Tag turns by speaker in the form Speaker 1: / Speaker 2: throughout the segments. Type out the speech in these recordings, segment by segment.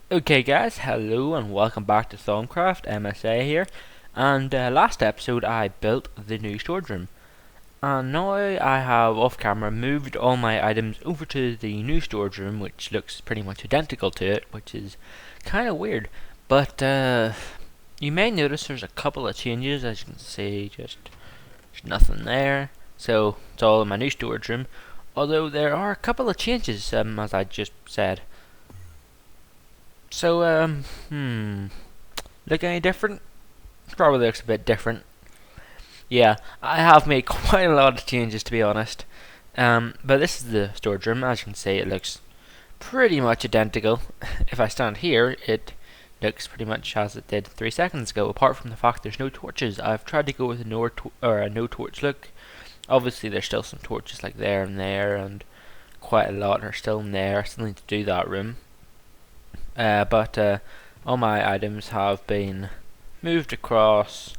Speaker 1: Okay guys, hello and welcome back to Thaumcraft, MSA here. And last episode I built the new storage room. And now I have off camera moved all my items over to the new storage room, which looks pretty much identical to it, which is kind of weird. But you may notice there's a couple of changes. As you can see, just there's nothing there. So it's all in my new storage room. Although there are a couple of changes, as I just said. So, look any different? Probably looks a bit different. Yeah, I have made quite a lot of changes to be honest. But this is the storage room. As you can see, it looks pretty much identical. If I stand here, it looks pretty much as it did 3 seconds ago, apart from the fact there's no torches. I've tried to go with a no torch look. Obviously, there's still some torches like there, and quite a lot are still in there. I still need to do that room. But all my items have been moved across.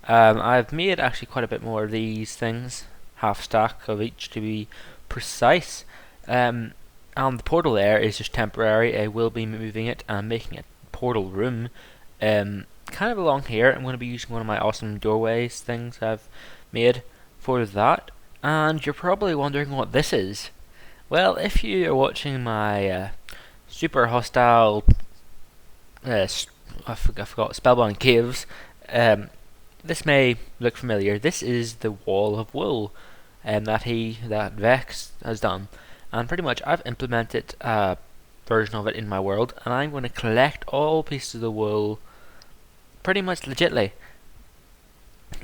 Speaker 1: I've made actually quite a bit more of these things, half stack of each to be precise. And the portal there is just temporary. I will be moving it and making a portal room kind of along here. I'm going to be using one of my awesome doorways things I've made for that. And you're probably wondering what this is. Well, if you are watching my super hostile I forgot Spellbound Caves. This may look familiar. This is the wall of wool that Vex has done, and pretty much I've implemented a version of it in my world, and I'm going to collect all pieces of the wool pretty much legitly.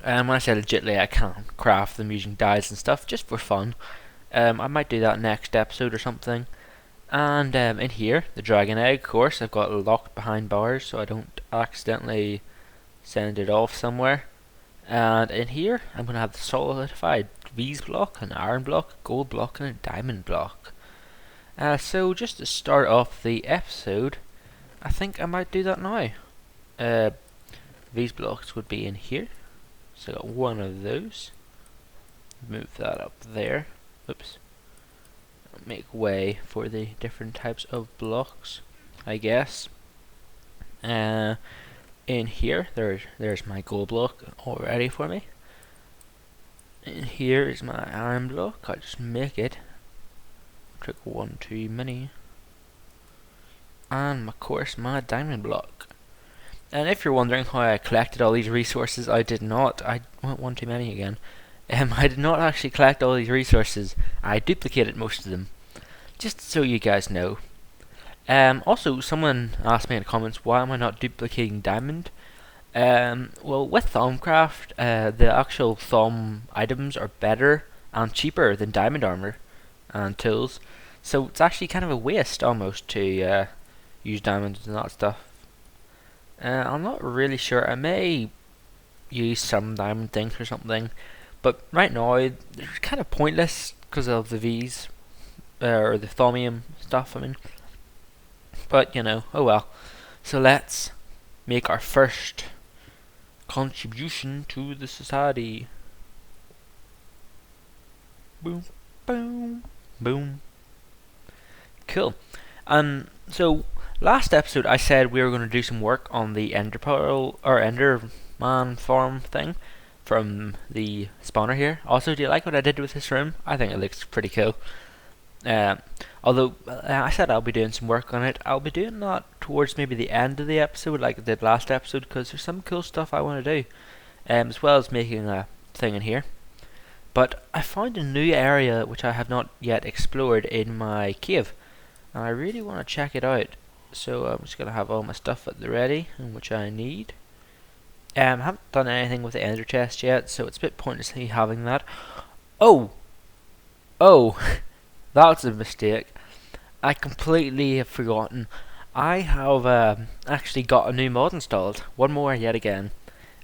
Speaker 1: And when I say legitly, I can't craft them using dyes and stuff just for fun. I might do that next episode or something. And in here, the dragon egg, of course, I've got it locked behind bars so I don't accidentally send it off somewhere. And in here, I'm going to have the solidified V's block, an iron block, a gold block, and a diamond block. So just to start off the episode, I think I might do that now. These blocks would be in here. So I got one of those. Move that up there. Oops. Make way for the different types of blocks, I guess. In here, there's my gold block all ready for me. In here is my iron block. I just make it. Took one too many. And of course my diamond block. And if you're wondering how I collected all these resources, I did not. I went one too many again. I did not actually collect all these resources. I duplicated most of them. Just so you guys know. Also, someone asked me in the comments, why am I not duplicating diamond? Well, with Thaumcraft, the actual Thaum items are better and cheaper than diamond armor and tools. So it's actually kind of a waste almost to use diamonds and that stuff. I'm not really sure. I may use some diamond things or something. But right now, they're kind of pointless because of the V's, or the Thaumium stuff, I mean. But, you know, oh well. So let's make our first contribution to the society. Boom, boom, boom. Cool. So last episode I said we were going to do some work on the Ender Pearl, or Enderman farm thing from the spawner here. Also, do you like what I did with this room? I think it looks pretty cool. Although I said I'll be doing some work on it, I'll be doing that towards maybe the end of the episode, like I did last episode, because there's some cool stuff I want to do, as well as making a thing in here. But I found a new area which I have not yet explored in my cave, and I really want to check it out. So I'm just gonna have all my stuff at the ready, and which I need. I haven't done anything with the ender chest yet, so it's a bit pointlessly having that. Oh! That's a mistake. I completely have forgotten. I have actually got a new mod installed. One more yet again,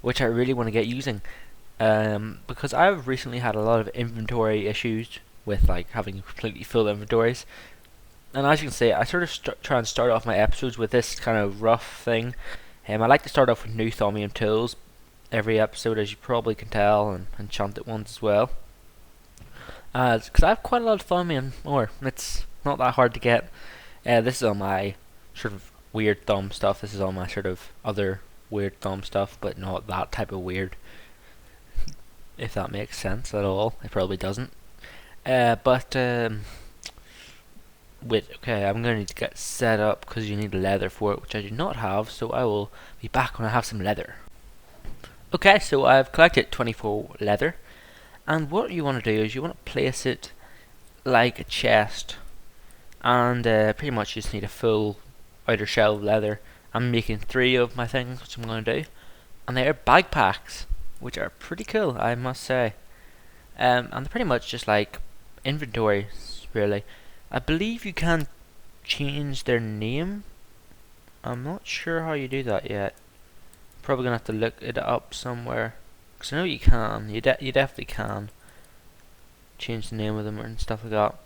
Speaker 1: which I really want to get using. Because I've recently had a lot of inventory issues with like having completely full inventories. And as you can see, I sort of try and start off my episodes with this kind of rough thing. I like to start off with new Thaumium tools every episode, as you probably can tell, and enchanted ones as well. Because I have quite a lot of Thaumium ore. It's not that hard to get. This is on my sort of weird thumb stuff. This is all my sort of other weird thumb stuff, but not that type of weird, if that makes sense at all. It probably doesn't. But wait, okay, I'm going to need to get set up because you need leather for it, which I do not have, so I will be back when I have some leather. Okay, so I've collected 24 leather, and what you want to do is you want to place it like a chest, and pretty much you just need a full outer shell of leather. I'm making 3 of my things, which I'm going to do, and they are backpacks, which are pretty cool, I must say. And they're pretty much just like inventories, really. I believe you can change their name. I'm not sure how you do that yet. Probably gonna have to look it up somewhere, because I know you can. You definitely can change the name of them and stuff like that.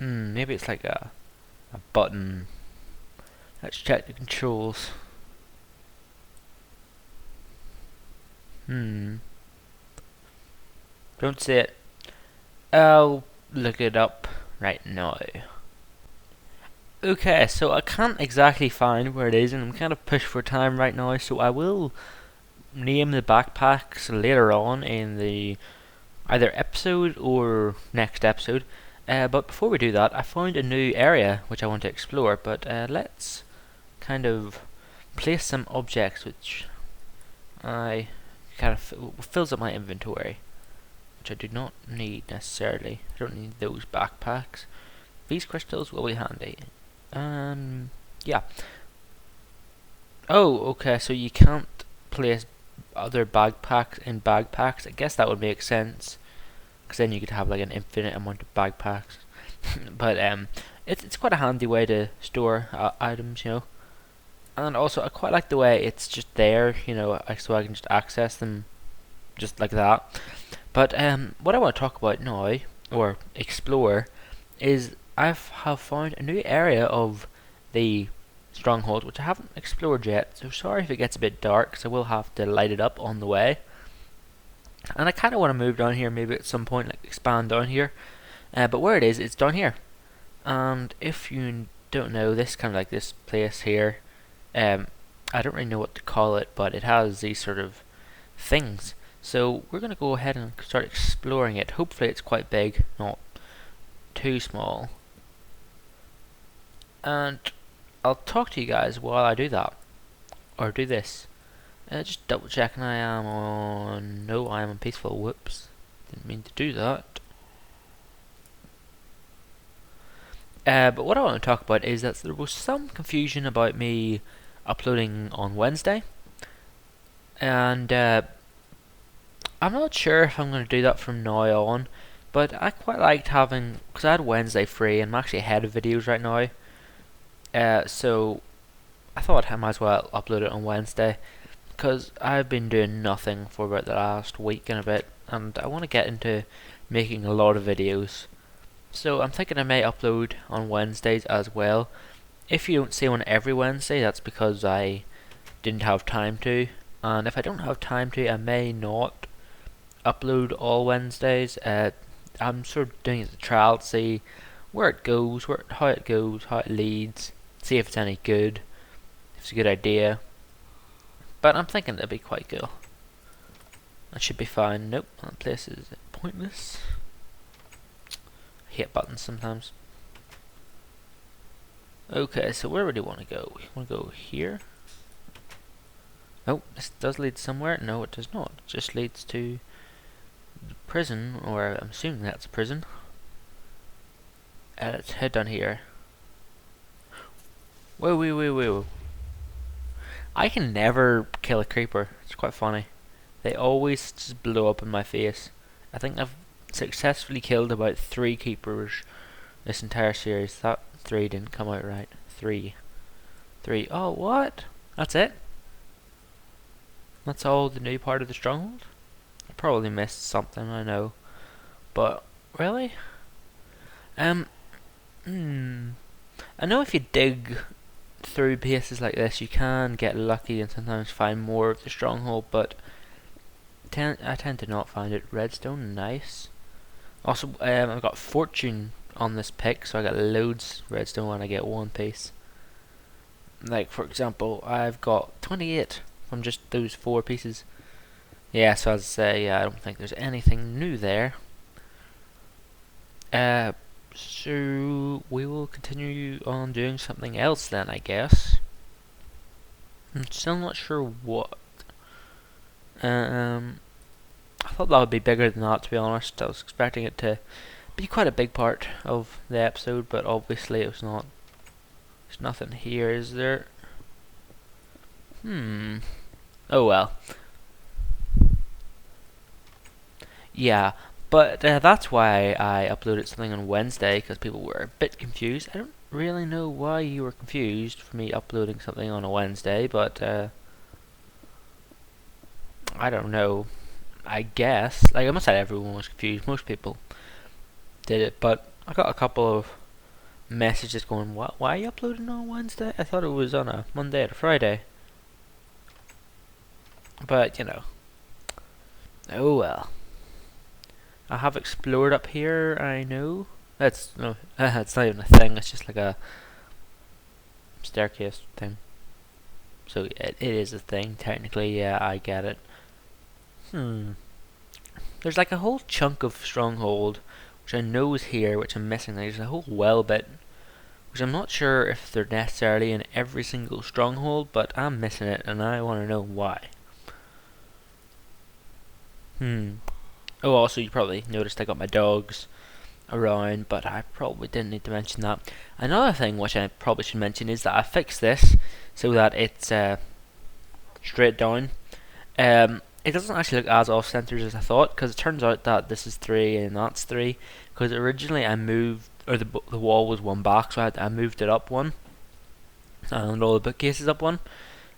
Speaker 1: Maybe it's like a button. Let's check the controls. Don't see it. I'll look it up right now. Okay, so I can't exactly find where it is, and I'm kind of pushed for time right now, so I will name the backpacks later on in the either episode or next episode. But before we do that, I found a new area which I want to explore, but let's kind of place some objects which I kind of fills up my inventory, which I do not need necessarily. I don't need those backpacks. These crystals will be handy. Yeah. Oh, okay, so you can't place other backpacks in backpacks. I guess that would make sense, because then you could have like an infinite amount of backpacks. But it's quite a handy way to store items, you know. And also, I quite like the way it's just there, you know, so I can just access them just like that. But what I want to talk about now, or explore, is I have found a new area of the stronghold which I haven't explored yet. So sorry if it gets a bit dark, so I will have to light it up on the way. And I kind of want to move down here, maybe at some point, like expand down here. But where it is, it's down here. And if you don't know, this kind of like this place here, I don't really know what to call it, but it has these sort of things. So we're going to go ahead and start exploring it. Hopefully it's quite big, not too small. And I'll talk to you guys while I do that, or do this. Just double checking I am on... No, I am on peaceful. Whoops. Didn't mean to do that. But what I want to talk about is that there was some confusion about me uploading on Wednesday. And I'm not sure if I'm going to do that from now on. But I quite liked having... because I had Wednesday free and I'm actually ahead of videos right now. So I thought I might as well upload it on Wednesday, because I've been doing nothing for about the last week and a bit, and I want to get into making a lot of videos. So I'm thinking I may upload on Wednesdays as well. If you don't see one every Wednesday, that's because I didn't have time to, and if I don't have time to, I may not upload all Wednesdays. I'm sort of doing it as a trial to see where it goes, how it leads, see if it's any good, if it's a good idea. But I'm thinking it'll be quite cool. That should be fine. Nope, that place is pointless. I hate buttons sometimes. Okay, so where would you want to go? We want to go here. Oh, this does lead somewhere. No, it does not. It just leads to the prison, or I'm assuming that's a prison. Let's head down here. Whoa. I can never kill a creeper. It's quite funny. They always just blow up in my face. I think I've successfully killed about 3 creepers this entire series. That 3 didn't come out right. 3. Oh, what? That's it? That's all the new part of the stronghold? I probably missed something, I know. But, really? I know if you dig through places like this, you can get lucky and sometimes find more of the stronghold, but I tend to not find it. Redstone, nice. Also, I've got fortune on this pick, so I got loads redstone when I get one piece. Like, for example, I've got 28 from just those 4 pieces. Yeah, so as I say, yeah, I don't think there's anything new there. So we will continue on doing something else then, I guess. I'm still not sure what. I thought that would be bigger than that, to be honest. I was expecting it to be quite a big part of the episode, but obviously it was not. There's nothing here, is there? Oh well. Yeah, but that's why I uploaded something on Wednesday, because people were a bit confused. I don't really know why you were confused for me uploading something on a Wednesday, but I don't know. I guess, like, I must say everyone was confused. Most people did it, but I got a couple of messages going, "What? Why are you uploading on Wednesday? I thought it was on a Monday or a Friday." But, you know. Oh well. I have explored up here, I know. That's no, it's not even a thing, it's just like a staircase thing. So it is a thing, technically, yeah, I get it. There's like a whole chunk of stronghold, which I know is here, which I'm missing. There's a whole well bit, which I'm not sure if they're necessarily in every single stronghold, but I'm missing it, and I want to know why. Oh, also, you probably noticed I got my dogs around, but I probably didn't need to mention that. Another thing which I probably should mention is that I fixed this so that it's straight down. It doesn't actually look as off-centered as I thought, because it turns out that this is 3 and that's 3. Because originally I moved, or the wall was one back, so I moved it up one, and all the bookcases up one,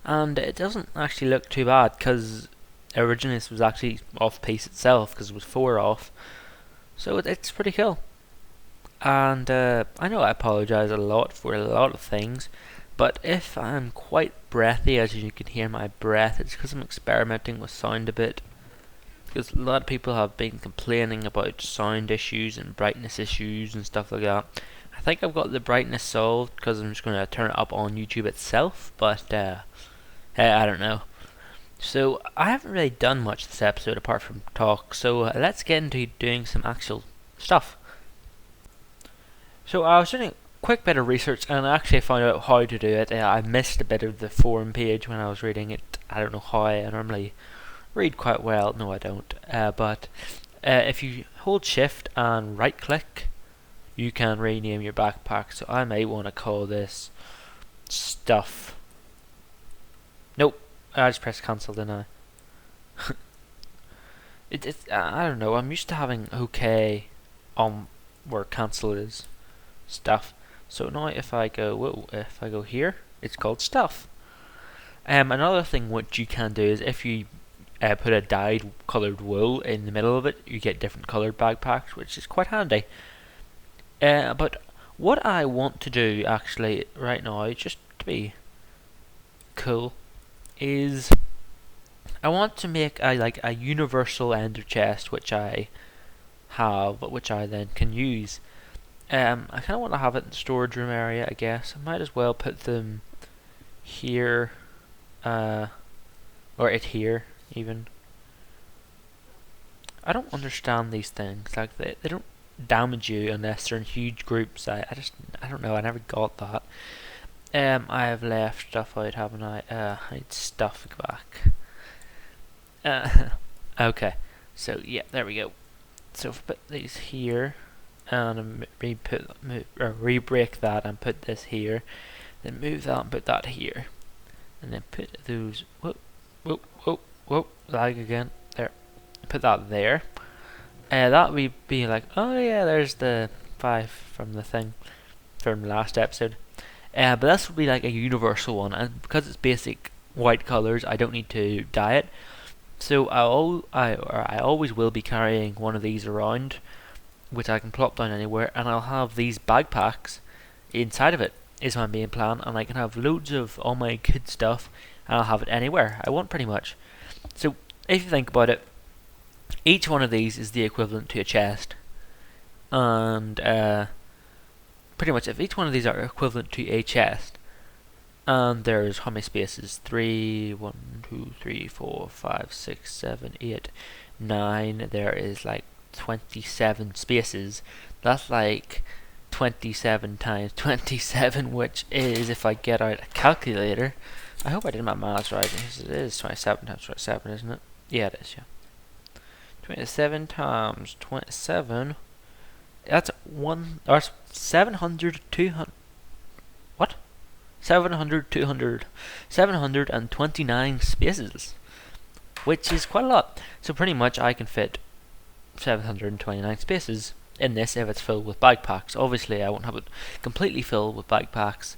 Speaker 1: and it doesn't actually look too bad, because originally this was actually off piece itself, because it was 4 off. So it's pretty cool. And I know I apologise a lot for a lot of things, but if I'm quite breathy, as you can hear my breath, it's because I'm experimenting with sound a bit. Because a lot of people have been complaining about sound issues and brightness issues and stuff like that. I think I've got the brightness solved, because I'm just going to turn it up on YouTube itself, but I don't know. So I haven't really done much this episode apart from talk, so let's get into doing some actual stuff. So I was doing a quick bit of research, and I actually found out how to do it. I missed a bit of the forum page when I was reading it. I don't know how. I normally read quite well. No, I don't. But if you hold shift and right click, you can rename your backpack. So I may want to call this stuff. Nope. I just pressed cancel, didn't I? I don't know. I'm used to having OK on where cancel is stuff. So now if I go here, it's called stuff. Another thing what you can do is if you put a dyed coloured wool in the middle of it, you get different coloured backpacks, which is quite handy. But what I want to do actually right now, just to be cool, is I want to make a universal ender chest, which I have, which I then can use. I kind of want to have it in the storage room area, I guess. I might as well put them here, or it here even. I don't understand these things. Like they don't damage you unless they're in huge groups. I don't know. I never got that. I have left stuff out, haven't I? I need stuff back. Okay, so yeah, there we go. So if I put these here, and re-break that and put this here, then move that and put that here, and then put those. Whoa, lag again. There, put that there. That would be like, oh yeah, there's the 5 from the thing from the last episode. But this would be like a universal one, and because it's basic white colours, I don't need to dye it. So I always will be carrying one of these around, which I can plop down anywhere, and I'll have these backpacks inside of it, is my main plan, and I can have loads of all my good stuff, and I'll have it anywhere I want pretty much. So if you think about it, each one of these is the equivalent to a chest, and pretty much if each one of these are equivalent to a chest, and there's how many spaces? 3, 1, 2, 3, 4, 5, 6, 7, 8, 9. There is like 27 spaces. That's like 27 times 27, which is, if I get out a calculator, I hope I did my maths right. It is 27 times 27, isn't it? Yeah, it is, yeah. 27 times 27, that's 700, 200, what? 700, 200, 729 spaces, which is quite a lot. So pretty much I can fit 729 spaces in this if it's filled with backpacks. Obviously I won't have it completely filled with backpacks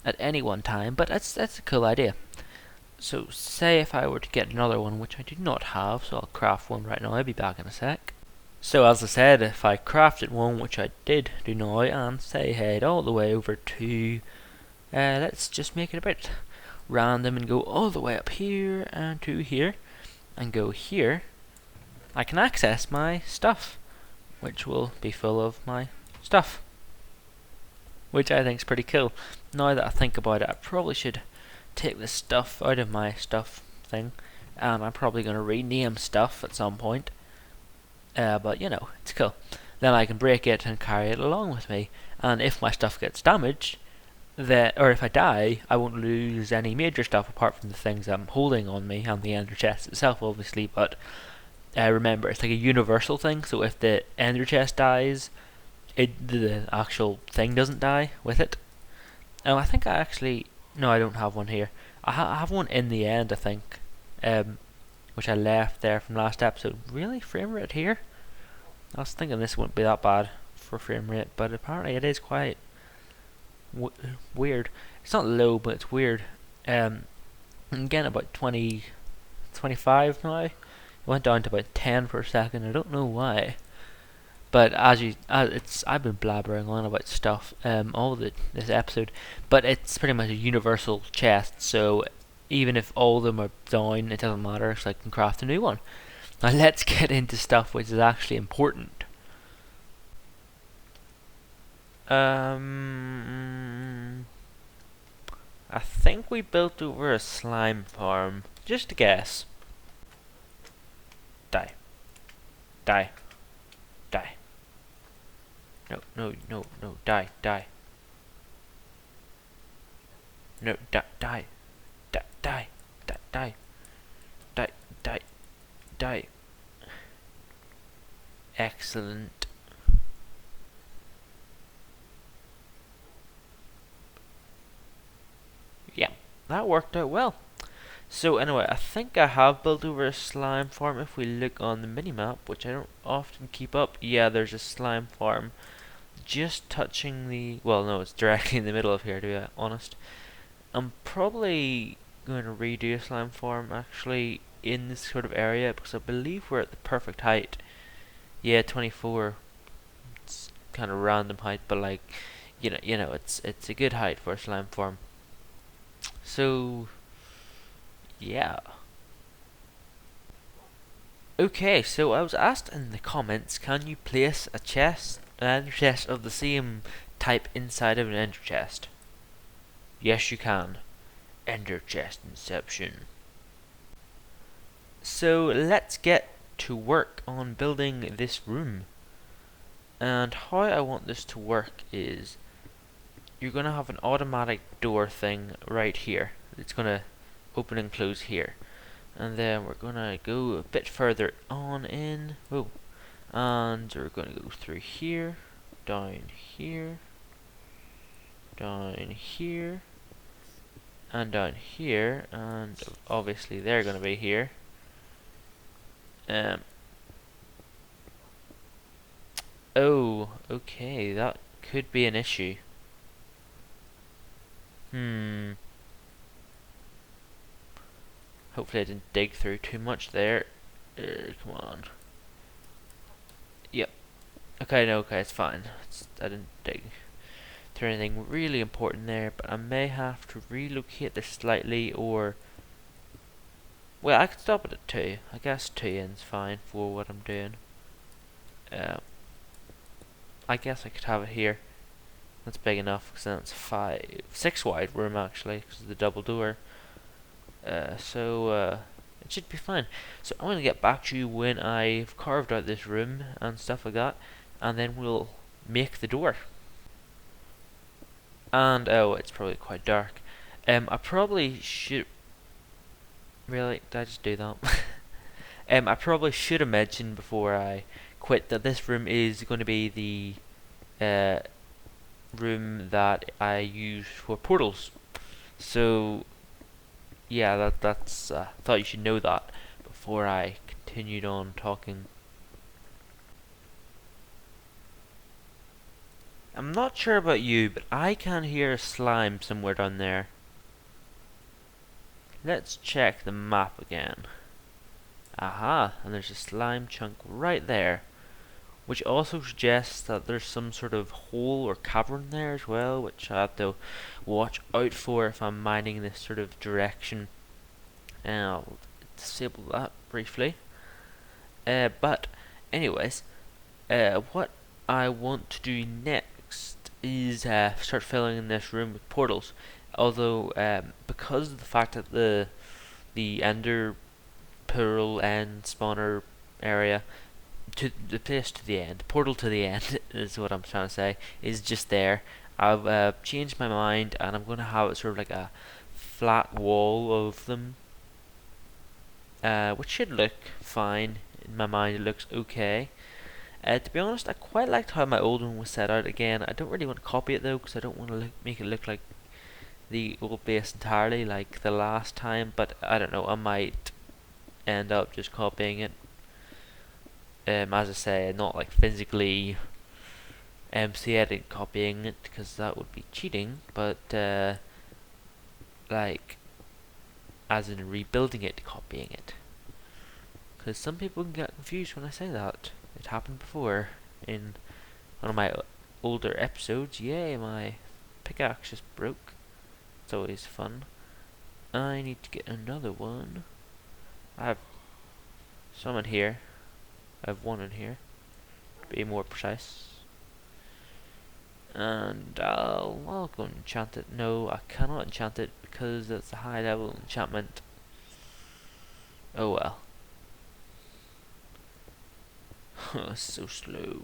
Speaker 1: at any one time, but that's a cool idea. So say if I were to get another one, which I do not have, so I'll craft one right now. I'll be back in a sec. So as I said, if I crafted one, which I did do now, and say head all the way over to let's just make it a bit random and go all the way up here and to here and go here, I can access my stuff, which will be full of my stuff, which I think is pretty cool. Now that I think about it, I probably should take the stuff out of my stuff thing, and I'm probably going to rename stuff at some point, but you know, it's cool. Then I can break it and carry it along with me, and if my stuff gets damaged, or if I die, I won't lose any major stuff apart from the things I'm holding on me and the ender chest itself, obviously. But remember, it's like a universal thing, so if the ender chest dies, the actual thing doesn't die with it. I think I actually... No, I don't have one here. I have one in the end, I think, which I left there from last episode. Really? Frame rate here? I was thinking this wouldn't be that bad for frame rate, but apparently it is quite weird. It's not low, but it's weird. I'm getting about 20, 25 now. It went down to about 10 for a second. I don't know why. But I've been blabbering on about stuff this episode, but it's pretty much a universal chest. So even if all of them are down, it doesn't matter. So I can craft a new one. Now let's get into stuff which is actually important. I think we built over a slime farm. Just a guess. Die. Die. Die. No, no, no, no, die, die. No, die, die, die, die, die, die, die, die, die. Excellent. Yeah, that worked out well. So anyway, I think I have built over a slime farm. If we look on the minimap, which I don't often keep up, yeah, there's a slime farm just touching the... Well, no, it's directly in the middle of here, to be honest. I'm probably going to redo a slime farm, actually, in this sort of area, because I believe we're at the perfect height. Yeah, 24. It's kind of random height, but like, you know, it's a good height for a slime farm. So, yeah. Okay, so I was asked in the comments, can you place an ender chest of the same type inside of an ender chest? Yes, you can. Ender chest inception. So let's get to work on building this room. And how I want this to work is, you're going to have an automatic door thing right here. It's going to open and close here. And then we're going to go a bit further on in. Oh. And we're going to go through here, down here, down here, and down here, and obviously they're going to be here. Oh, okay, that could be an issue. Hopefully I didn't dig through too much there. Come on. Yep. Okay, no, okay, it's fine. I didn't dig through anything really important there, but I may have to relocate this slightly, or... Well, I could stop it at 2. I guess 2 is fine for what I'm doing. I guess I could have it here. That's big enough because then it's 6 wide room actually because of the double door. So it should be fine. So I'm gonna get back to you when I've carved out this room and stuff like that, and then we'll make the door. And oh, it's probably quite dark. I probably should. Really? Did I just do that? I probably should have mentioned before I quit that this room is going to be the room that I use for portals. So yeah, that's. Thought you should know that before I continued on talking. I'm not sure about you, but I can hear a slime somewhere down there. Let's check the map again. Aha, and there's a slime chunk right there, which also suggests that there's some sort of hole or cavern there as well, which I have to watch out for if I'm mining this sort of direction. And I'll disable that briefly. But anyways, what I want to do next is start filling in this room with portals. Although, because of the fact that the Ender Pearl end spawner area to the place to the end, portal to the end is what I'm trying to say, is just there. I've changed my mind and I'm going to have it sort of like a flat wall of them, which should look fine. In my mind, it looks okay. To be honest, I quite liked how my old one was set out. Again, I don't really want to copy it though, because I don't want to make it look like the old base entirely, like the last time. But I don't know, I might end up just copying it. As I say, not like physically MC copying it, because that would be cheating. But like, as in rebuilding it, copying it. Because some people can get confused when I say that. It happened before in one of my older episodes. Yay, my pickaxe just broke. It's always fun. I need to get another one. I have some in here. I have one in here, to be more precise. And I'll go and enchant it. No, I cannot enchant it because it's a high level enchantment. Oh well. So slow.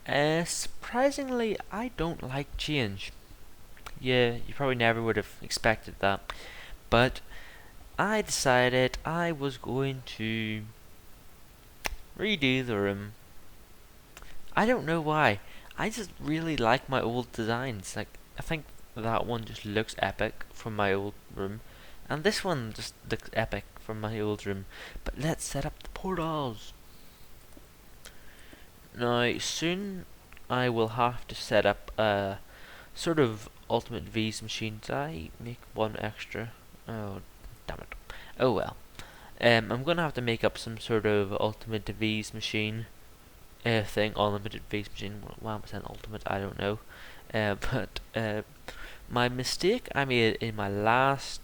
Speaker 1: Surprisingly, I don't like change. Yeah, you probably never would have expected that. But I decided I was going to redo the room. I don't know why. I just really like my old designs. Like, I think that one just looks epic from my old room. And this one just looks epic from my old room. But let's set up the portals. Now, soon I will have to set up a sort of ultimate V's machine. Did I make one extra? Oh, damn it. Oh well. I'm gonna have to make up some sort of ultimate V's machine thing. Unlimited V's machine. Why am I saying ultimate? I don't know. But my mistake I made in my last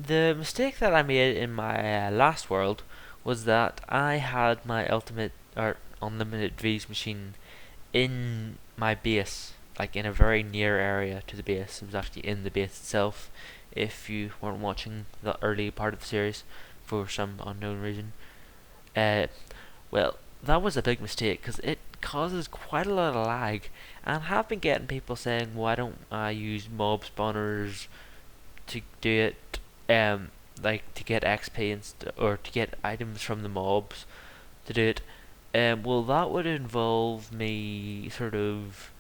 Speaker 1: the mistake that I made in my last world was that I had my ultimate or unlimited V's machine in my base, like in a very near area to the base. It was actually in the base itself. If you weren't watching the early part of the series for some unknown reason, uh, well, that was a big mistake because it causes quite a lot of lag. And I have been getting people saying, "Why don't I use mob spawners to do it?" Like to get XP or to get items from the mobs to do it. Well, that would involve me sort of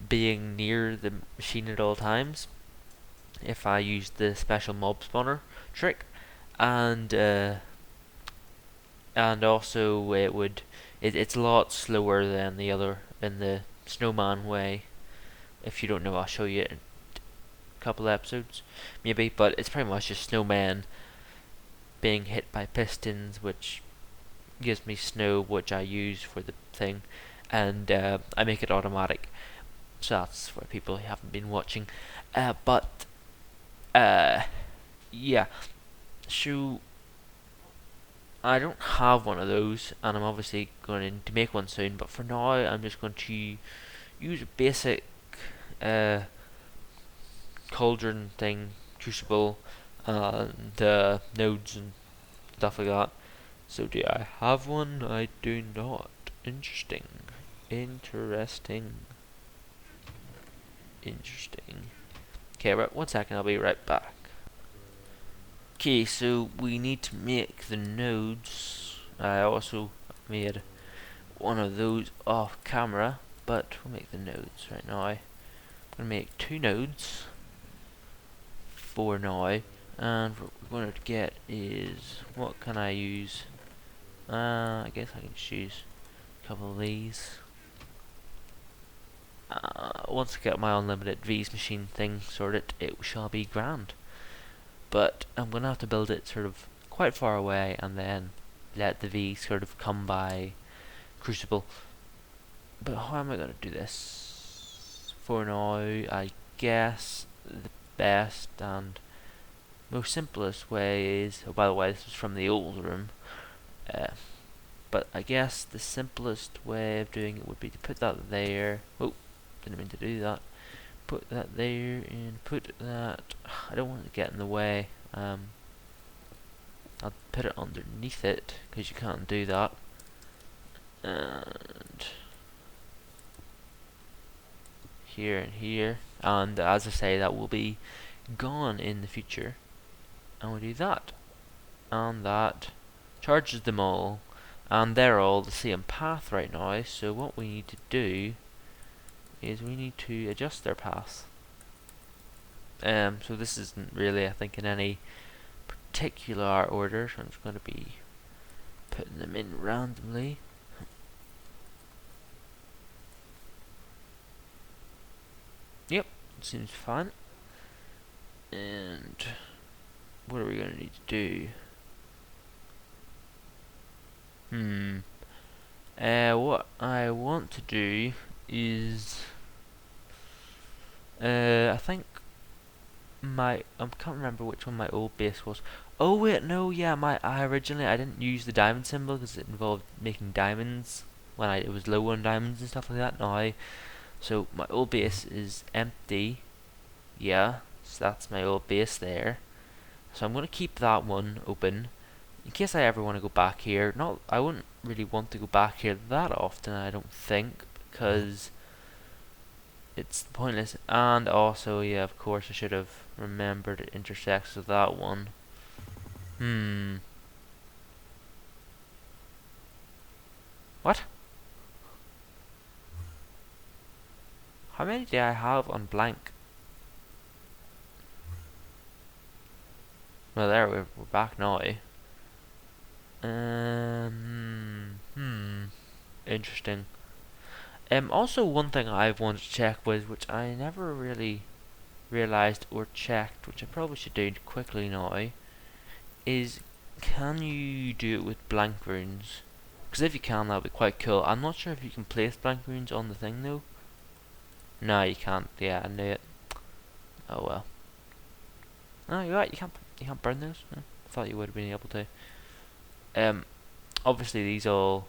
Speaker 1: being near the machine at all times if I used the special mob spawner trick, and also it's a lot slower than the other in the snowman way. If you don't know, I'll show you in a couple episodes maybe, but it's pretty much just snowman being hit by pistons, which gives me snow, which I use for the thing, and I make it automatic. So that's for people who haven't been watching. But yeah, so I don't have one of those, and I'm obviously going to make one soon. But for now, I'm just going to use a basic uh, cauldron thing, crucible, and nodes and stuff like that. So do I have one? I do not. Interesting. Interesting. Interesting. Okay, right, 1 second, I'll be right back. Okay, so we need to make the nodes. I also made one of those off camera, but we'll make the nodes right now. I'm going to make 2 nodes for now, and what we're going to get is, what can I use? I guess I can choose a couple of these. Once I get my unlimited V's machine thing sorted, it shall be grand. But I'm going to have to build it sort of quite far away and then let the V sort of come by Crucible. But how am I going to do this? For now, I guess the best and most simplest way is, oh by the way, this was from the old room, but I guess the simplest way of doing it would be to put that there. Oh, didn't mean to do that. Put that there and put that. I don't want it to get in the way. I'll put it underneath it because you can't do that. And here and here. And as I say, that will be gone in the future. And we'll do that. And that charges them all. And they're all the same path right now. So what we need to do is we need to adjust their paths. So this isn't really, I think, in any particular order, so I'm just going to be putting them in randomly. Yep, seems fine. And what are we going to need to do? What I want to do is, I think I can't remember which one my old base was. Oh wait, no, yeah, I originally I didn't use the diamond symbol because it involved making diamonds when it was low on diamonds and stuff like that. Now, so my old base is empty. Yeah, so that's my old base there. So I'm gonna keep that one open in case I ever want to go back here. I wouldn't really want to go back here that often, I don't think, because it's pointless. And also, yeah, of course, I should have remembered it intersects with that one. What? How many do I have on blank? Well, there, we're back now. Interesting. Also, one thing I wanted to check was, which I never really realized or checked, which I probably should do quickly now, is can you do it with blank runes? Because if you can, that would be quite cool. I'm not sure if you can place blank runes on the thing though. No, you can't. Yeah, I knew it. Oh well. No, you're right. You can't burn those. I thought you would have been able to. Obviously these all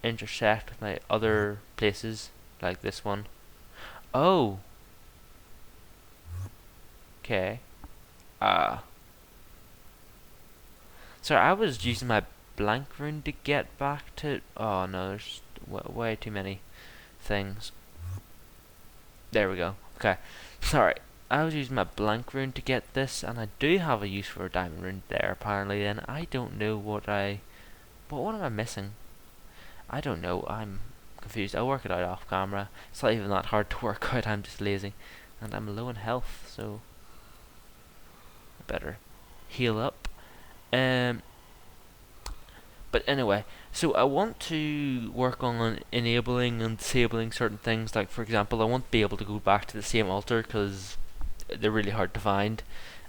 Speaker 1: intersect with my other places, like this one. Oh. Okay. Sorry, I was using my blank rune to get back to. Oh no, there's way too many things. There we go. Okay. Sorry, I was using my blank rune to get this, and I do have a use for a diamond rune there apparently. Then I don't know what am I missing? I don't know. I'm confused. I'll work it out off camera. It's not even that hard to work out. I'm just lazy, and I'm low in health, so I better heal up. But anyway, so I want to work on enabling and disabling certain things. Like for example, I won't be able to go back to the same altar because they're really hard to find,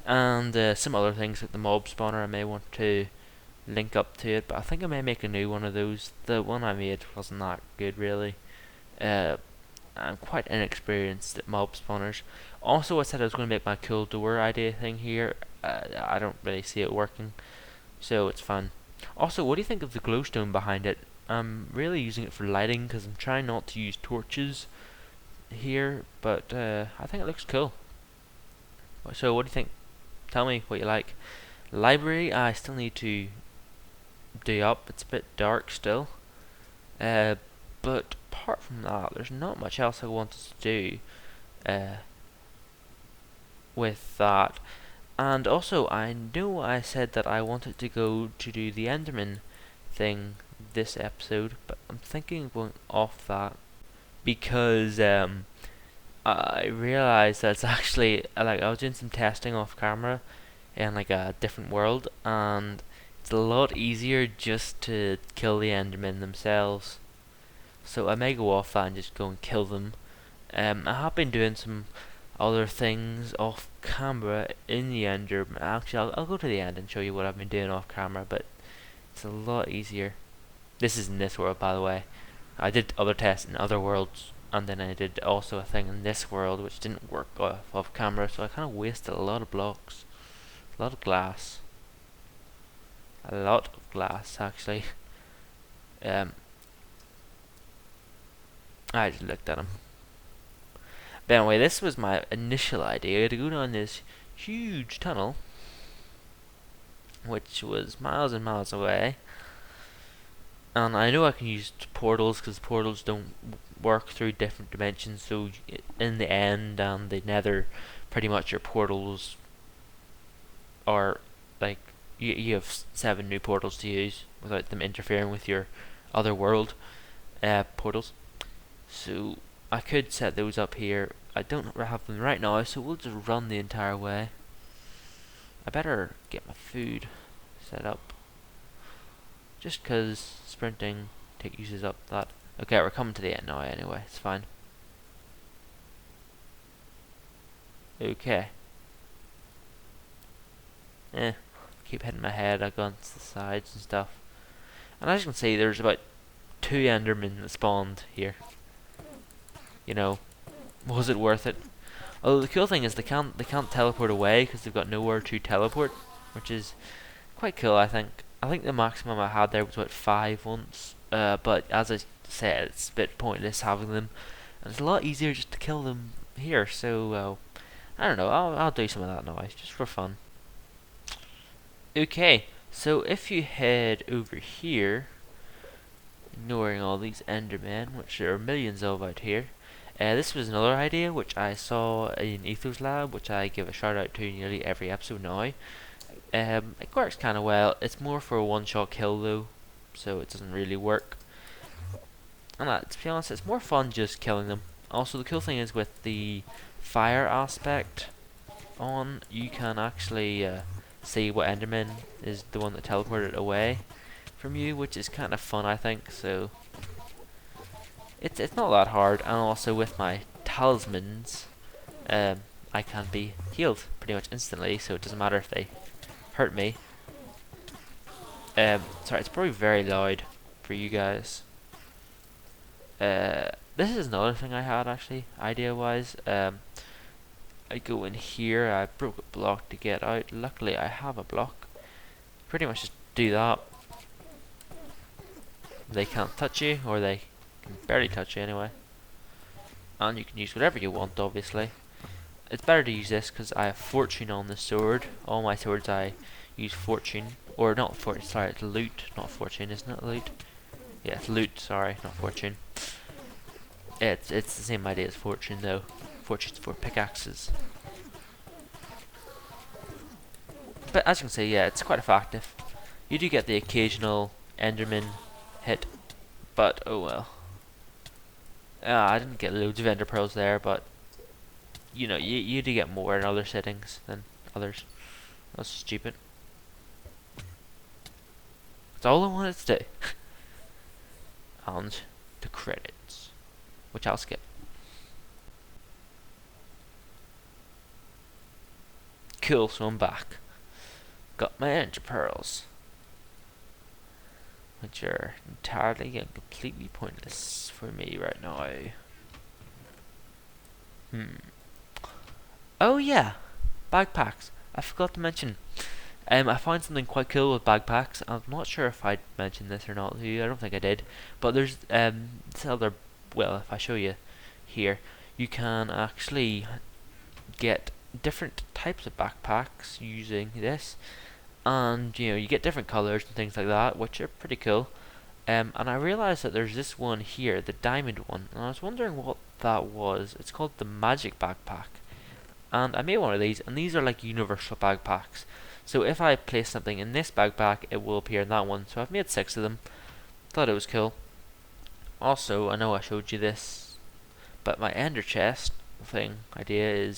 Speaker 1: and some other things like the mob spawner I may want to link up to it, but I think I may make a new one of those. The one I made wasn't that good really. Uh, I'm quite inexperienced at mob spawners. Also, I said I was going to make my cool door idea thing here. I don't really see it working, so it's fun. Also, what do you think of the glowstone behind it? I'm really using it for lighting because I'm trying not to use torches here, but I think it looks cool. So, what do you think? Tell me what you like. Library, I still need to do up. It's a bit dark still. Uh, but apart from that, there's not much else I wanted to do uh, with that. And also, I know I said that I wanted to go to do the Enderman thing this episode, but I'm thinking of going off that because I realized that it's actually like I was doing some testing off camera in like a different world, and it's a lot easier just to kill the Endermen themselves. So I may go off that and just go and kill them. I have been doing some other things off camera in the Ender. Actually, I'll go to the end and show you what I've been doing off camera, but it's a lot easier. This is in this world, by the way. I did other tests in other worlds, and then I did also a thing in this world which didn't work off camera, so I kind of wasted a lot of blocks, a lot of glass, actually. Um, I just looked at them. But anyway, this was my initial idea to go down this huge tunnel, which was miles and miles away. And I know I can use portals because portals don't work through different dimensions. So in the end and the Nether, pretty much your portals are like you have 7 new portals to use without them interfering with your other world portals. So I could set those up here. I don't have them right now, so we'll just run the entire way. I better get my food set up, just because sprinting uses up that. Okay, we're coming to the end now anyway, it's fine. Okay. Keep hitting my head against the sides and stuff. And as you can see, there's about 2 Endermen that spawned here. You know, was it worth it? Although the cool thing is they can't teleport away because they've got nowhere to teleport, which is quite cool. I think the maximum I had there was about 5 once. But as I said, it's a bit pointless having them, and it's a lot easier just to kill them here. So I don't know. I'll do some of that now, just for fun. Okay, so if you head over here, ignoring all these Endermen, which there are millions of out here. This was another idea which I saw in Ethos Lab, which I give a shout out to nearly every episode now. It works kind of well. It's more for a one-shot kill though, so it doesn't really work. And to be honest, it's more fun just killing them. Also, the cool thing is with the fire aspect on, you can actually see what Enderman is the one that teleported away from you, which is kind of fun, I think. So it's not that hard, and also with my talismans, I can be healed pretty much instantly, so it doesn't matter if they hurt me. Sorry, it's probably very loud for you guys. This is another thing I had actually, idea-wise. I go in here, I broke a block to get out. Luckily, I have a block. Pretty much just do that. They can't touch you, or they can barely touch you anyway. And you can use whatever you want, obviously. It's better to use this because I have fortune on the sword. All my swords I use fortune, or not fortune. Sorry, it's loot, not fortune, isn't it? Loot. Yeah, it's loot. Sorry, not fortune. It's the same idea as fortune though. Fortune's for pickaxes. But as you can see, yeah, it's quite effective. You do get the occasional Enderman hit, but oh well. I didn't get loads of Ender Pearls there, but you know, you do get more in other settings than others. That's stupid. That's all I wanted to do. And the credits, which I'll skip. Cool, so I'm back. Got my Ender Pearls. which are entirely and completely pointless for me right now. Oh yeah, backpacks. I forgot to mention. I found something quite cool with backpacks. I'm not sure if I mentioned this or not to you. I don't think I did. But there's this other. Well, if I show you here, you can actually get different types of backpacks using this, and you get different colors and things like that, which are pretty cool. And I realized that there's this one here, the diamond one, and I was wondering what that was. It's called the Magic Backpack, and I made one of these, and these are like universal backpacks. So if I place something in this backpack, it will appear in that one. So I've made 6 of them. Thought it was cool. Also, I know I showed you this, but my ender chest thing idea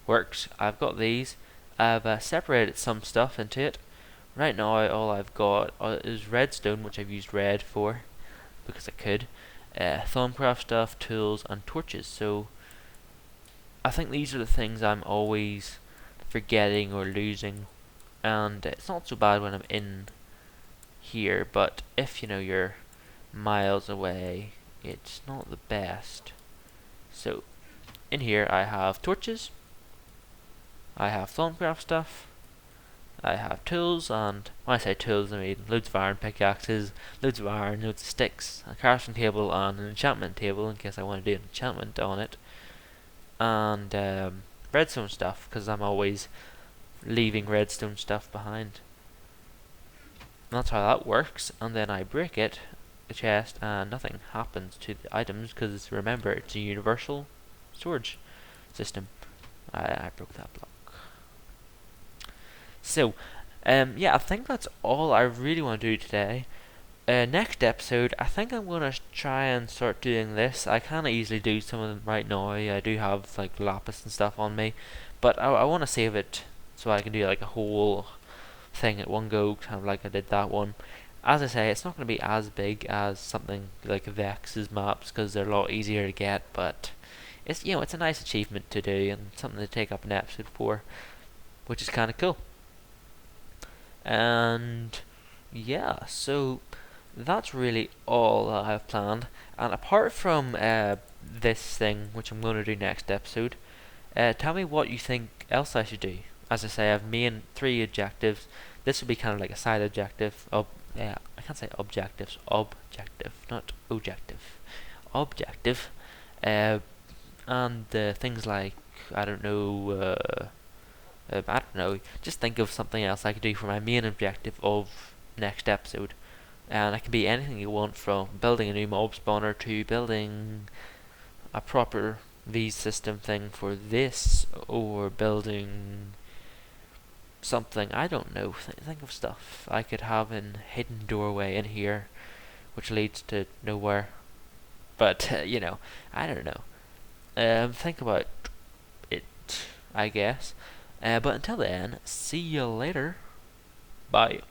Speaker 1: works. I've got these. I've separated some stuff into it. Right now, all I've got is redstone, which I've used red for because I could. Thaumcraft stuff, tools, and torches. So I think these are the things I'm always forgetting or losing, and it's not so bad when I'm in here. But if you're miles away, it's not the best. So in here, I have torches. I have Thaumcraft stuff. I have tools, and when I say tools, I mean loads of iron pickaxes, loads of iron, loads of sticks, a crafting table, and an enchantment table in case I want to do an enchantment on it, and redstone stuff because I'm always leaving redstone stuff behind. And that's how that works. And then I break it, the chest, and nothing happens to the items because remember, it's a universal storage system. I broke that block. So, yeah, I think that's all I really want to do today. Next episode, I think I'm going to try and start doing this. I can't easily do some of them right now. I do have like lapis and stuff on me, but I want to save it so I can do like a whole thing at one go, kind of like I did that one. As I say, it's not going to be as big as something like Vex's maps because they're a lot easier to get, but it's it's a nice achievement to do and something to take up an episode for, which is kind of cool. And yeah, so that's really all I have planned. And apart from this thing, which I'm going to do next episode, tell me what you think else I should do. As I say, I have main 3 objectives. This would be kind of like a side objective. I can't say objectives. Objective, not objective. Objective. And things like, I don't know, just think of something else I could do for my main objective of next episode. And it can be anything you want, from building a new mob spawner to building a proper V system thing for this, or building something, I don't know, think of stuff I could have in hidden doorway in here, which leads to nowhere. But, I don't know. Think about it, I guess. But until then, see you later. Bye.